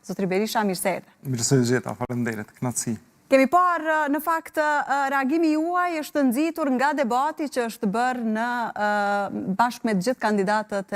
Zotri Berisha, mirë se erdhe. Mirë se gjeta, faleminderit, kënaqësi. Kemi parë në fakt reagimi juaj është nxitur nga debati që është bërë në bashkë me gjithë kandidatët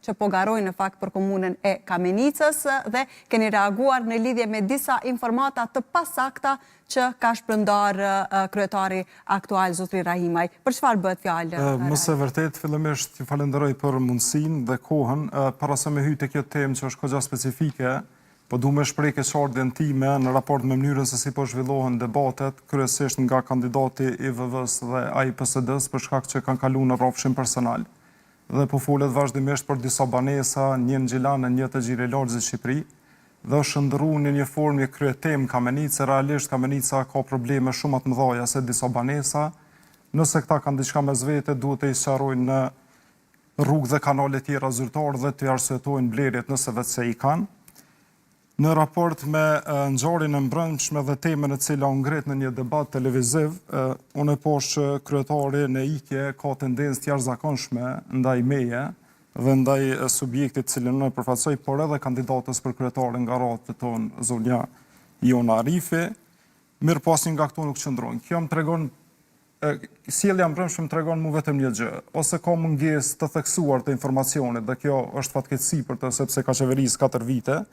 që po garojnë në fakt për komunën e Kamenicës dhe keni reaguar në lidhje me disa informata të pasakta që ka shpërndar kryetari aktual Zotri Rahimaj. Për çfarë bëhet fjalë? Mëse vërtet, fillimisht ju falenderoj për mundësinë dhe kohën, para se me hyj te kjo temë që është goxha specifike. Po du me shpreh keqardhjen time në raport me mënyrën se si po zhvillohen debatet, kryesisht nga kandidati i VV-s dhe ai PSD-s për shkak që kanë kaluar në rrofshin personal. Dhe po folet vazhdimisht për disa banesa, një në Gjilan e një te Xhirilarzi Shqipëri, dhe është ndërruar në një formë kryetem Kamenicë. Realisht Kamenica ka probleme shumë të mëdha se disa banesa. Nëse këta kanë diçka mes vete, duhet të sqarojnë në rrugë dhe kanale tjera zyrtare dhe të arsyetojnë blerjet nëse vetëse i kanë. Në raport me ngjarjen e mbrëmshme dhe temën e cila u ngrit në një debat televiziv, unë e posh që kryetari në ikje ka tendencë të jashtëzakonshme ndaj meje dhe ndaj subjektit cilin unë përfaqësoj, por edhe kandidatës për kryetarin nga ratë tonë, zonja Jona Arifi, mirë pasin nga këto nuk qëndrojnë. Kjo më tregon, sjellja mbrëmshme më tregon mu vetëm një gjë, ose ka mungesë të theksuar të informacionit, dhe kjo është fatkeqësi për të, sepse ka qeverisë 4 vite,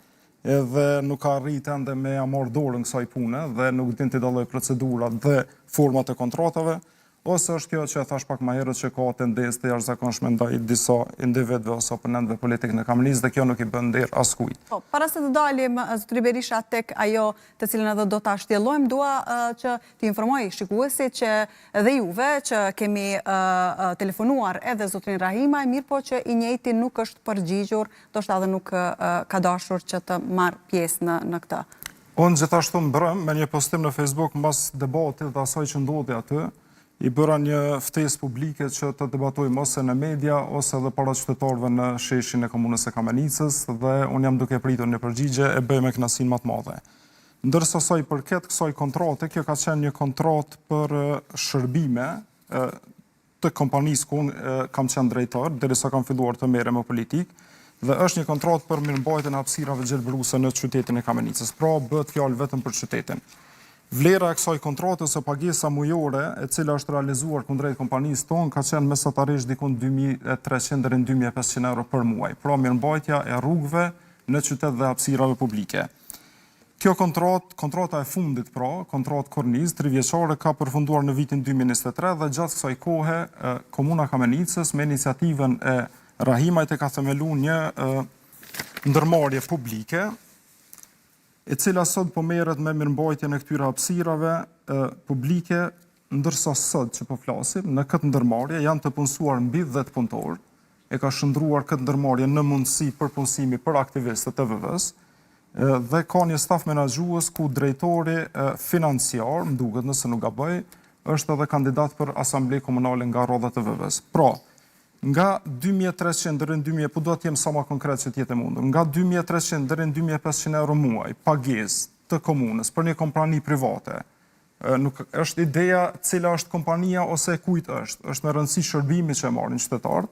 edhe nuk ka arrit ende me marrë dorën kësaj pune dhe nuk din të dalloj procedurat dhe format e kontratave, ose është kjo që e thash pak më herët që ka tendencë të jashtëzakonshme ndaj disa individëve ose oponentëve politik në Kamenicë dhe kjo nuk i bën nder askujt. Po, para se të dalim Zotri Berisha tek ajo të cilën edhe do ta shtjellojmë, dua që të informoj shikuesit që edhe juve që kemi telefonuar edhe Zotrin Rahimaj, mirë po që i njëjti nuk është përgjigjur, ndoshta edhe nuk ka dashur që të marrë pjesë në këtë. Unë gjithashtu mbrëm me një postim në Facebook mbas debatit dhe asaj që ndodhi aty, i bëra një ftesë publike që të debatojmë ose në media ose edhe para qytetarëve në sheshin e komunës e Kamenicës dhe unë jam duke pritur një përgjigje e bëj me kënaqësinë më të madhe. Ndërsa sa i përket kësaj kontrate, kjo ka qenë një kontratë për shërbime të kompanisë ku unë kam qenë drejtor derisa kam filluar të merrem me politikë dhe është një kontratë për mirëmbajtjen e hapësirave gjelbëruse në qytetin e Kamenicës. Pra bëhet fjalë vetëm për qytetin. Vlera e kësaj kontrate ose pagesa mujore e cila është realizuar kundrejt kompanisë tonë ka qenë mesatarisht dikun 2.300 deri në 2.500 euro për muaj. Pra mirëmbajtja e rrugëve në qytet dhe hapësirave publike. Kjo kontrata e fundit, pra, kontratë kornizë, 3 vjeçare, ka përfunduar në vitin 2023 dhe gjatë kësaj kohe Komuna Kamenicës me iniciativën e Rahimajt e ka themeluar një ndërmarrje publike e cila sot po merret me mirëmbajtjen e këtyre hapësirave publike, ndërsa sot që po flasim, në këtë ndërmarrje janë të punësuar mbi 10 punëtorë, e ka shndruar këtë ndërmarrje në mundësi përpunësimi për aktivistët e VV-s, dhe ka një staf menaxhues ku drejtori financiar, më duket nëse nuk gaboj, është edhe kandidat për asamble komunale nga rrodhat e VV-s. Pra, nga 2.300 deri në 2.000, po do të jem sa më konkret që të jetë mundur, nga 2.300 deri në 2.500 euro muaj, pagesë të komunës për një kompani private. Nuk është ideja cila është kompania ose kujt është në rëndësi shërbimi që e marrin qytetarët,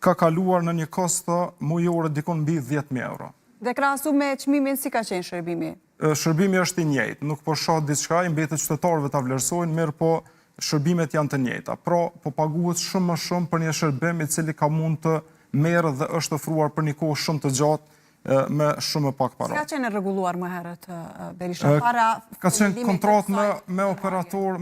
ka kaluar në një kosto mujore dikon mbi 10.000 euro. Dhe krahasu me çmimin si ka qenë shërbimi? Shërbimi është i njëjtë, nuk po shoh diçka, i mbetet qytetarëve ta vlerësojnë, mirë po shërbimet janë të njëjta. Pra, po paguhet shumë më shumë për një shërbim i cili ka mund të merret dhe është ofruar për një kohë shumë të gjatë me shumë më pak para. Ka qenë rregulluar më herët Berisha para ka qenë kontratë me operator